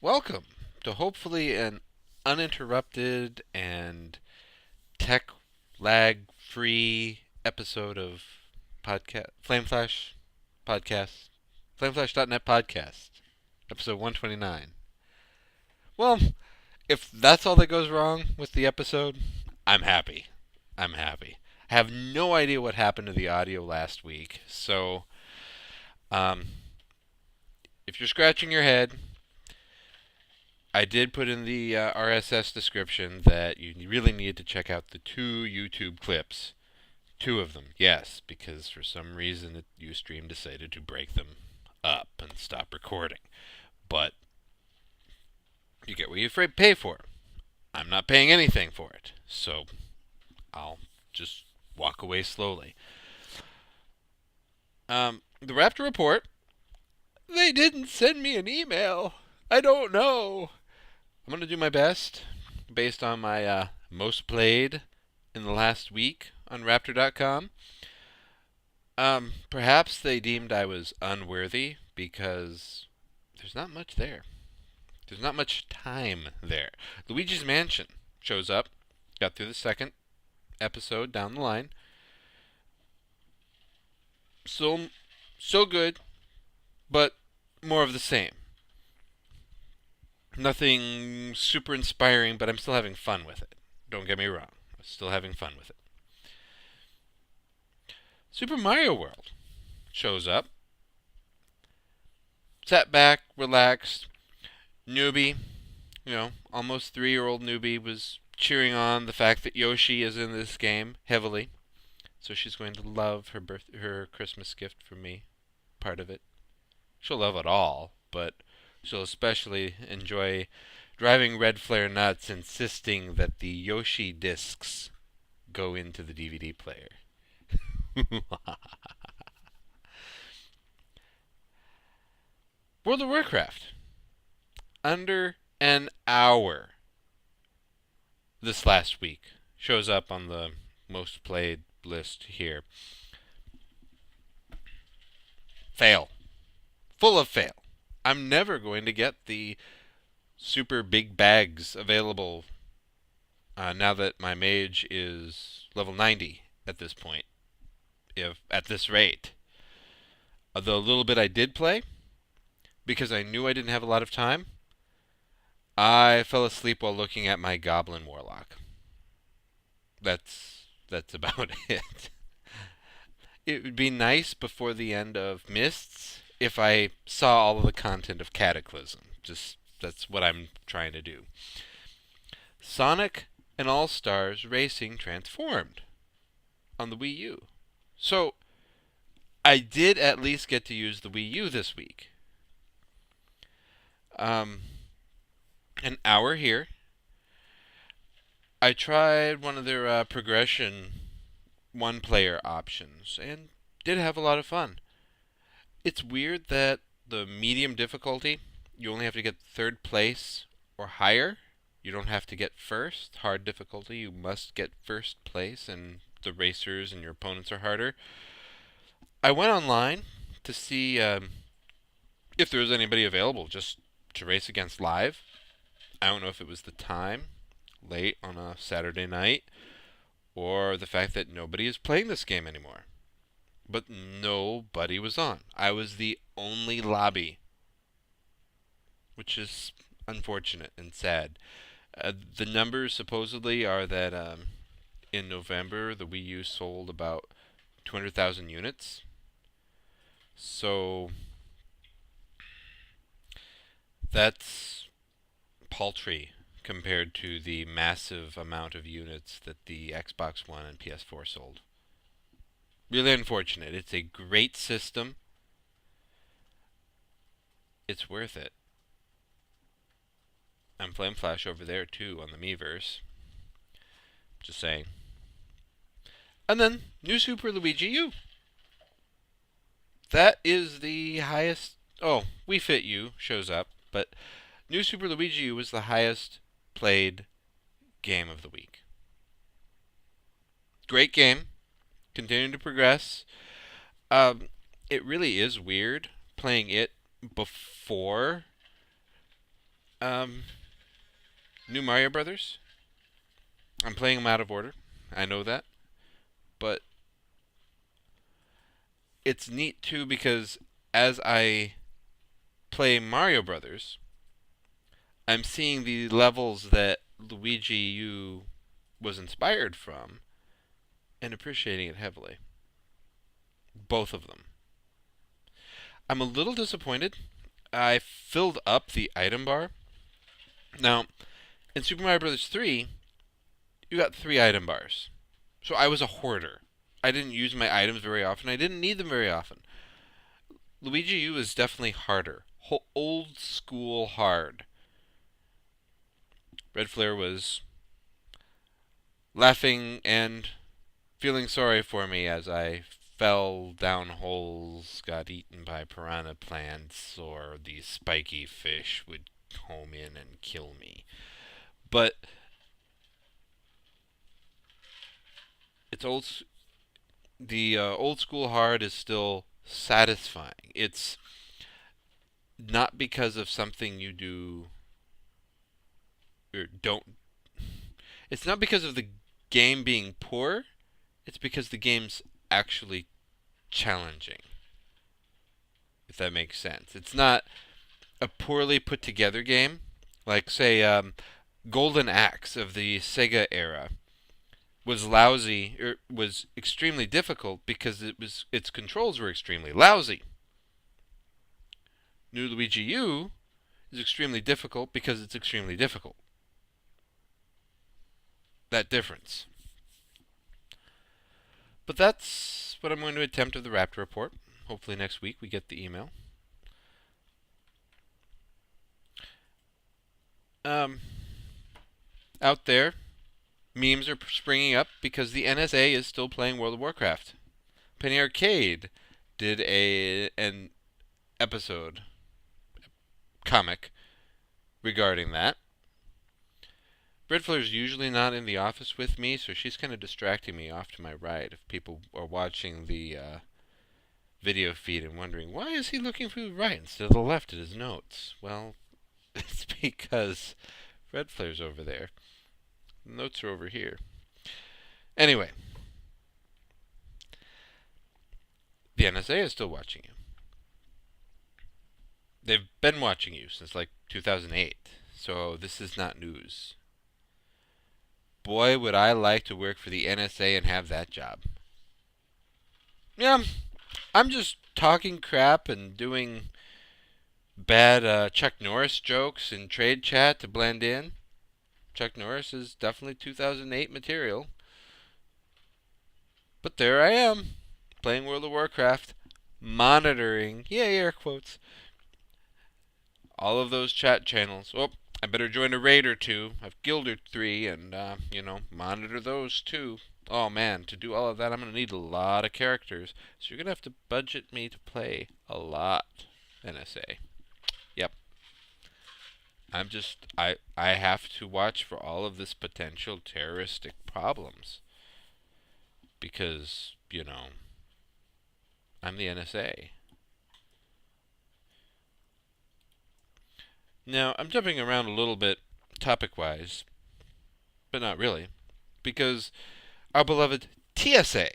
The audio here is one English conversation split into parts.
Welcome to hopefully an uninterrupted and tech lag free episode of podcast Flame Flash podcast flameflash.net podcast episode 129. Well, if that's all that goes wrong with the episode, I'm happy. I'm happy. I have no idea what happened to the audio last week, so um, if you're scratching your head, I did put in the RSS description that you really need to check out the two YouTube clips. Two of them, yes, because for some reason Ustream decided to break them up and stop recording. But you get what you pay for. I'm not paying anything for it, so I'll just walk away slowly. The Raptor Report, they didn't send me an email. I don't know. I'm going to do my best based on my most played in the last week on Raptor.com. Perhaps they deemed I was unworthy because there's not much there. There's not much time there. Luigi's Mansion shows up. Got through the second episode down the line. So good, but more of the same. Nothing super inspiring, but I'm still having fun with it. Don't get me wrong. I'm still having fun with it. Super Mario World shows up. Sat back, relaxed. Newbie, almost 3-year-old newbie was cheering on the fact that Yoshi is in this game heavily. So she's going to love her Christmas gift from me, part of it. She'll love it all, but she'll especially enjoy driving Red Flare nuts, insisting that the Yoshi discs go into the DVD player. World of Warcraft. Under an hour this last week. Shows up on the most played list here. Fail. Full of fail. I'm never going to get the super big bags available now that my mage is level 90 at this point. If at this rate. The little bit I did play, because I knew I didn't have a lot of time, I fell asleep while looking at my Goblin Warlock. That's about it. It would be nice before the end of Mists if I saw all of the content of Cataclysm. Just that's what I'm trying to do. Sonic and All Stars Racing Transformed on the Wii U. So I did at least get to use the Wii U this week. An hour here. I tried one of their progression one-player options and did have a lot of fun. It's weird that the medium difficulty, you only have to get third place or higher. You don't have to get first. Hard difficulty, you must get first place, and the racers and your opponents are harder. I went online to see if there was anybody available just to race against live. I don't know if it was the time, late on a Saturday night, or the fact that nobody is playing this game anymore. But nobody was on. I was the only lobby, which is unfortunate and sad. The numbers supposedly are that in November the Wii U sold about 200,000 units. So that's paltry compared to the massive amount of units that the Xbox One and PS4 sold. Really unfortunate. It's a great system. It's worth it. I'm Flame Flash over there too on the Miiverse. Just saying. And then New Super Luigi U. That is the highest. Oh, Wii Fit U shows up, but New Super Luigi U was the highest played game of the week. Great game. Continuing to progress. It really is weird playing it before Um, New Mario Brothers. I'm playing them out of order. I know that, but it's neat too because as I play Mario Brothers, I'm seeing the levels that Luigi U was inspired from and appreciating it heavily. Both of them. I'm a little disappointed. I filled up the item bar. Now, in Super Mario Bros. 3, you got 3 item bars. So I was a hoarder. I didn't use my items very often. I didn't need them very often. Luigi U is definitely harder. Old school hard. Red Flare was laughing and feeling sorry for me as I fell down holes, got eaten by piranha plants, or the spiky fish would home in and kill me. But it's the old school hard is still satisfying. It's not because of something you do or don't. It's not because of the game being poor. It's because the game's actually challenging. If that makes sense. It's not a poorly put together game. Like, say, Golden Axe of the Sega era was lousy, or was extremely difficult because its controls were extremely lousy. New Luigi U is extremely difficult because it's extremely difficult. That difference. But that's what I'm going to attempt with the Raptor report. Hopefully next week we get the email. Out there, memes are springing up because the NSA is still playing World of Warcraft. Penny Arcade did an episode comic regarding that. Red Flare's usually not in the office with me, so she's kind of distracting me off to my right. If people are watching the video feed and wondering, why is he looking from the right instead of the left at his notes? Well, it's because Red Flare's over there. The notes are over here. Anyway, the NSA is still watching you. They've been watching you since like 2008, so this is not news. Boy, would I like to work for the NSA and have that job. Yeah, I'm just talking crap and doing bad Chuck Norris jokes in trade chat to blend in. Chuck Norris is definitely 2008 material. But there I am, playing World of Warcraft, monitoring, yay, air quotes, all of those chat channels. Oh, I better join a raid or two. I've Guild or 3 and, monitor those too. Oh man, to do all of that, I'm going to need a lot of characters. So you're going to have to budget me to play a lot, NSA. Yep. I have to watch for all of this potential terroristic problems. Because, I'm the NSA. Now, I'm jumping around a little bit topic-wise, but not really, because our beloved TSA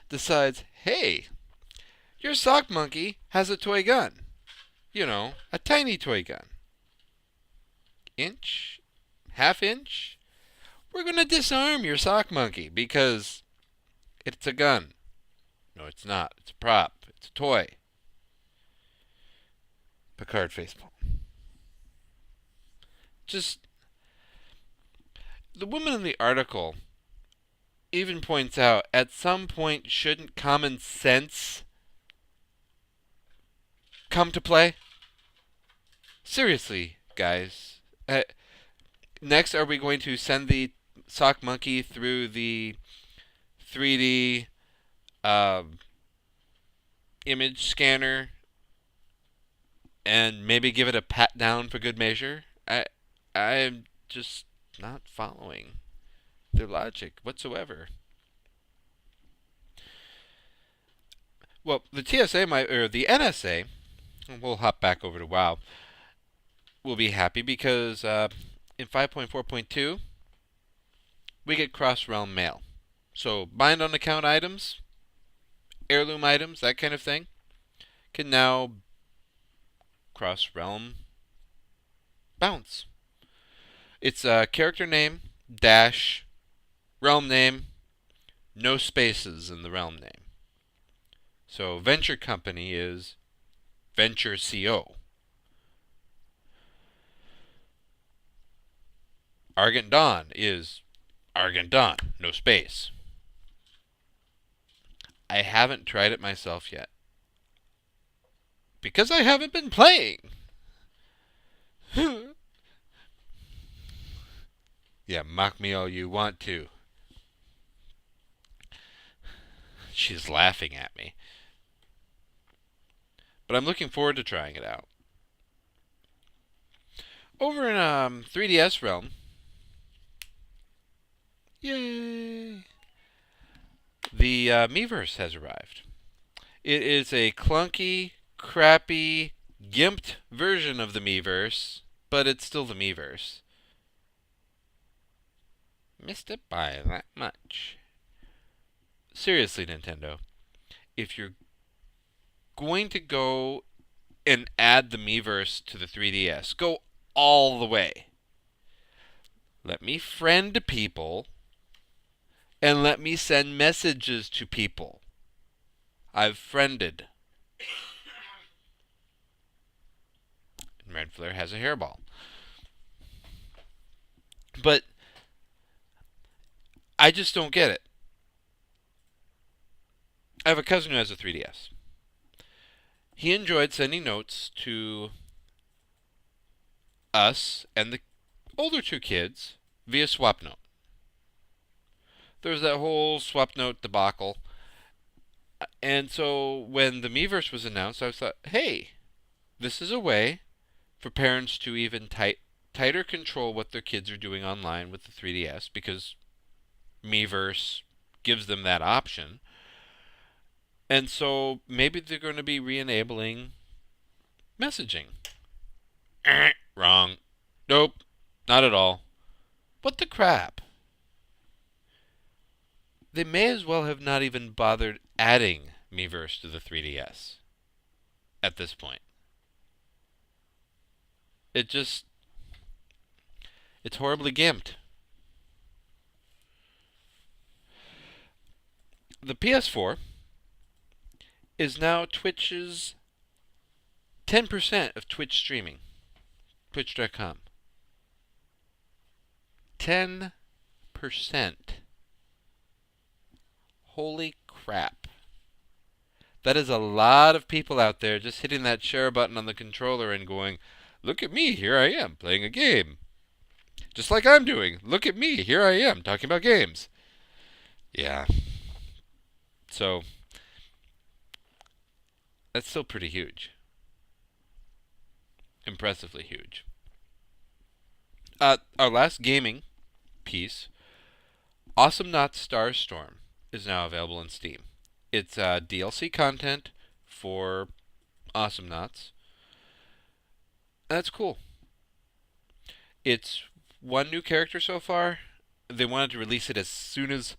decides, hey, your sock monkey has a toy gun. A tiny toy gun. Inch? Half inch? We're going to disarm your sock monkey because it's a gun. No, it's not. It's a prop. It's a toy. Picard facepalm. Just, the woman in the article even points out, at some point, shouldn't common sense come to play? Seriously, guys. Next, are we going to send the sock monkey through the 3D image scanner and maybe give it a pat down for good measure? I'm just not following their logic whatsoever. Well, the TSA might, or the NSA, we'll hop back over to WoW. will be happy because in 5.4.2 we get cross-realm mail. So bind on account items, heirloom items, that kind of thing, can now cross-realm bounce. It's character name dash realm name, no spaces in the realm name. So venture company is Venture CO. Argent Dawn is Argent Dawn, no space. I haven't tried it myself yet. Because I haven't been playing. Yeah, mock me all you want to. She's laughing at me. But I'm looking forward to trying it out. Over in 3DS realm, yay! The Miiverse has arrived. It is a clunky, crappy, gimped version of the Miiverse, but it's still the Miiverse. Missed it by that much. Seriously, Nintendo, if you're going to go and add the Miiverse to the 3DS, go all the way. Let me friend people, and let me send messages to people I've friended. And Red Flare has a hairball. But I just don't get it. I have a cousin who has a 3DS. He enjoyed sending notes to us and the older two kids via SwapNote. There was that whole SwapNote debacle. And so when the Miiverse was announced, I thought, hey, this is a way for parents to even tighter control what their kids are doing online with the 3DS, because Miiverse gives them that option. And so maybe they're going to be re-enabling messaging. Wrong. Nope. Not at all. What the crap? They may as well have not even bothered adding Miiverse to the 3DS at this point. It's horribly gimped. The PS4 is now Twitch's 10% of Twitch streaming. Twitch.com. 10%. Holy crap. That is a lot of people out there just hitting that share button on the controller and going, look at me, here I am, playing a game. Just like I'm doing. Look at me, here I am, talking about games. Yeah. So, that's still pretty huge. Impressively huge. Our last gaming piece, Awesomenauts Starstorm, is now available in Steam. It's DLC content for Awesomenauts. That's cool. It's one new character so far. They wanted to release it as soon as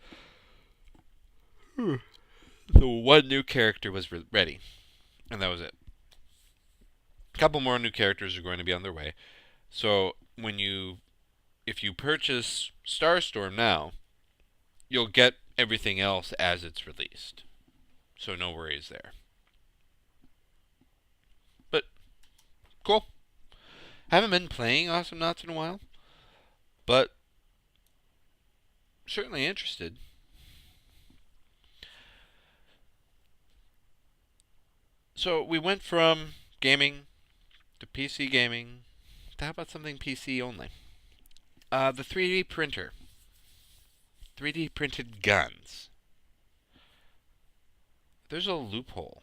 the one new character was ready. And that was it. A couple more new characters are going to be on their way. So if you purchase Starstorm now, you'll get everything else as it's released. So no worries there. But cool. Haven't been playing Awesomenauts in a while, but certainly interested. So we went from gaming to PC gaming. How about something PC only? The 3D printer. 3D printed guns. There's a loophole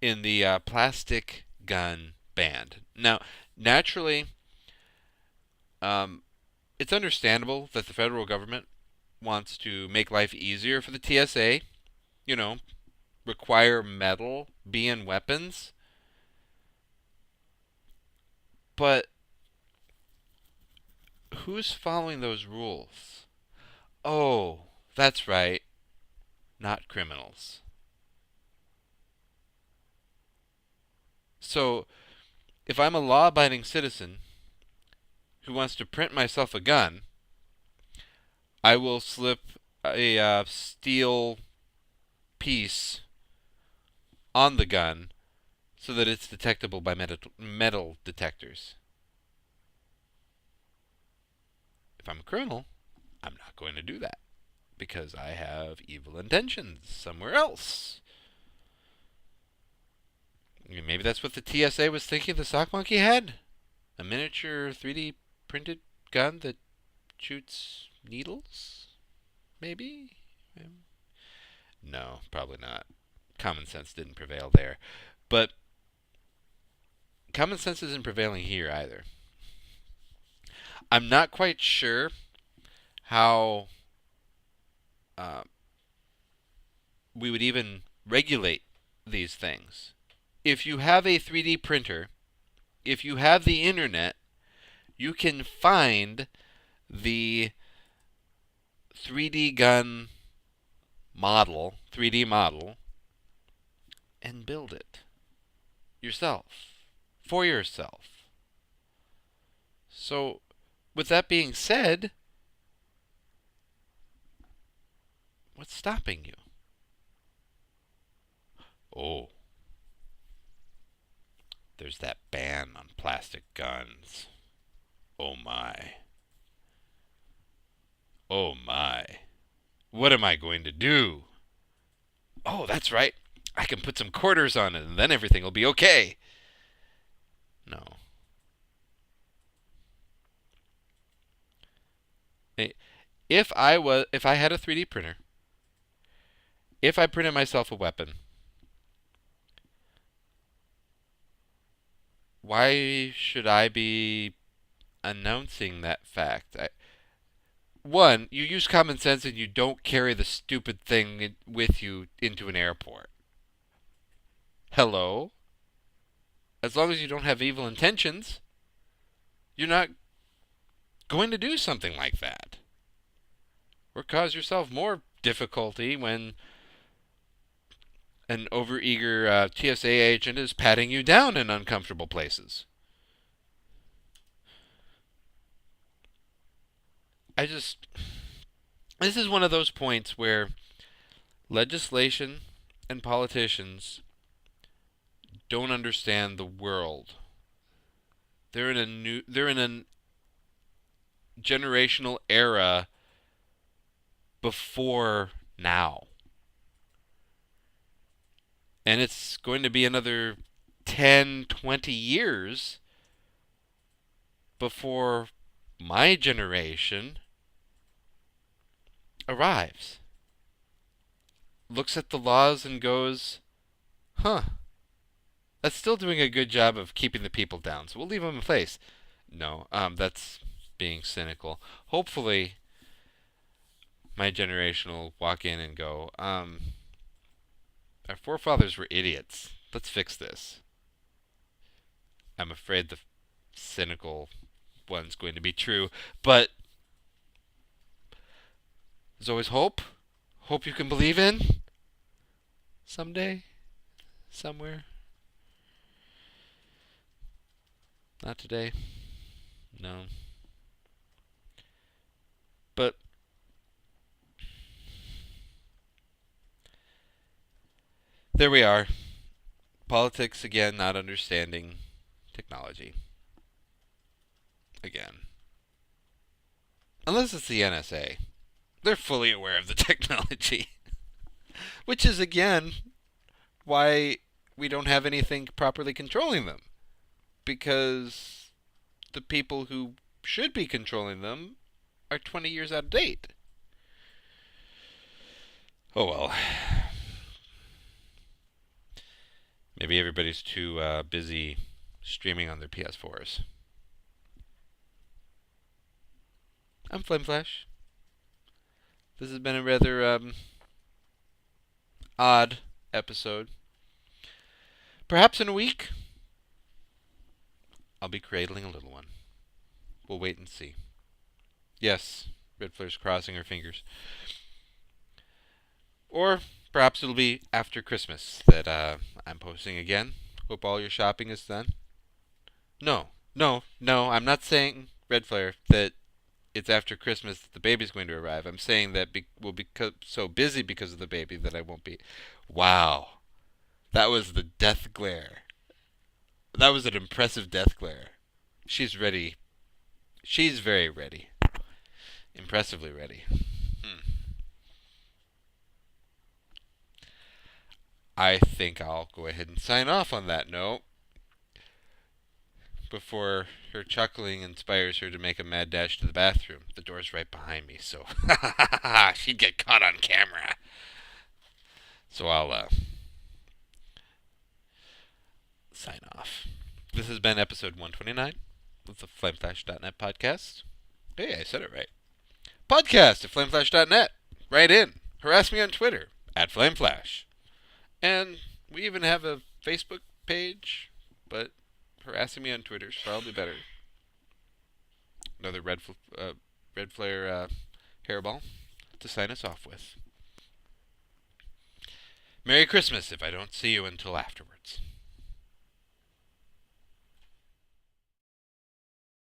in the plastic gun ban. Now, naturally, it's understandable that the federal government wants to make life easier for the TSA. Require metal be in weapons. But who's following those rules? Oh, that's right. Not criminals. So, if I'm a law-abiding citizen who wants to print myself a gun, I will slip a steel piece on the gun so that it's detectable by metal detectors. If I'm a criminal, I'm not going to do that because I have evil intentions somewhere else. Maybe that's what the TSA was thinking the sock monkey had? A miniature 3D printed gun that shoots needles? Maybe? No, probably not. Common sense didn't prevail there. But common sense isn't prevailing here either. I'm not quite sure how we would even regulate these things. If you have a 3D printer, if you have the internet, you can find the 3D gun model, 3D model, and build it yourself, for yourself. So, with that being said, what's stopping you? Oh, there's that ban on plastic guns. Oh my. Oh my. What am I going to do? Oh, that's right. I can put some quarters on it and then everything will be okay. No. If I had a 3D printer, if I printed myself a weapon, why should I be announcing that fact? One, you use common sense and you don't carry the stupid thing with you into an airport. Hello? As long as you don't have evil intentions, you're not going to do something like that. Or cause yourself more difficulty when an overeager TSA agent is patting you down in uncomfortable places. This is one of those points where legislation and politicians don't understand the world. They're in a generational era before now. And it's going to be another 10, 20 years before my generation arrives. Looks at the laws and goes, huh, that's still doing a good job of keeping the people down, so we'll leave them in place. No, that's being cynical. Hopefully, my generation will walk in and go, our forefathers were idiots. Let's fix this. I'm afraid the cynical one's going to be true, but there's always hope. Hope you can believe in. Someday. Somewhere. Not today. No. But there we are. Politics again, not understanding technology. Again. Unless it's the NSA. They're fully aware of the technology. Which is, again, why we don't have anything properly controlling them. Because the people who should be controlling them are 20 years out of date. Oh well. Maybe everybody's too busy streaming on their PS4s. I'm Flameflash. This has been a rather odd episode. Perhaps in a week, I'll be cradling a little one. We'll wait and see. Yes, Red Flare's crossing her fingers. Or perhaps it'll be after Christmas that I'm posting again. Hope all your shopping is done. No, no, I'm not saying, Red Flare, that it's after Christmas that the baby's going to arrive. I'm saying that we'll be so busy because of the baby that I won't be. Wow. That was the death glare. That was an impressive death glare. She's ready. She's very ready. Impressively ready. Hmm. I think I'll go ahead and sign off on that note before her chuckling inspires her to make a mad dash to the bathroom. The door's right behind me, so she'd get caught on camera. So I'll sign off. This has been episode 129 of the FlameFlash.net podcast. Hey, I said it right. Podcast at FlameFlash.net. Write in. Harass me on Twitter at FlameFlash. And we even have a Facebook page, but harassing me on Twitter is probably better. Another red flare hairball to sign us off with. Merry Christmas if I don't see you until afterwards.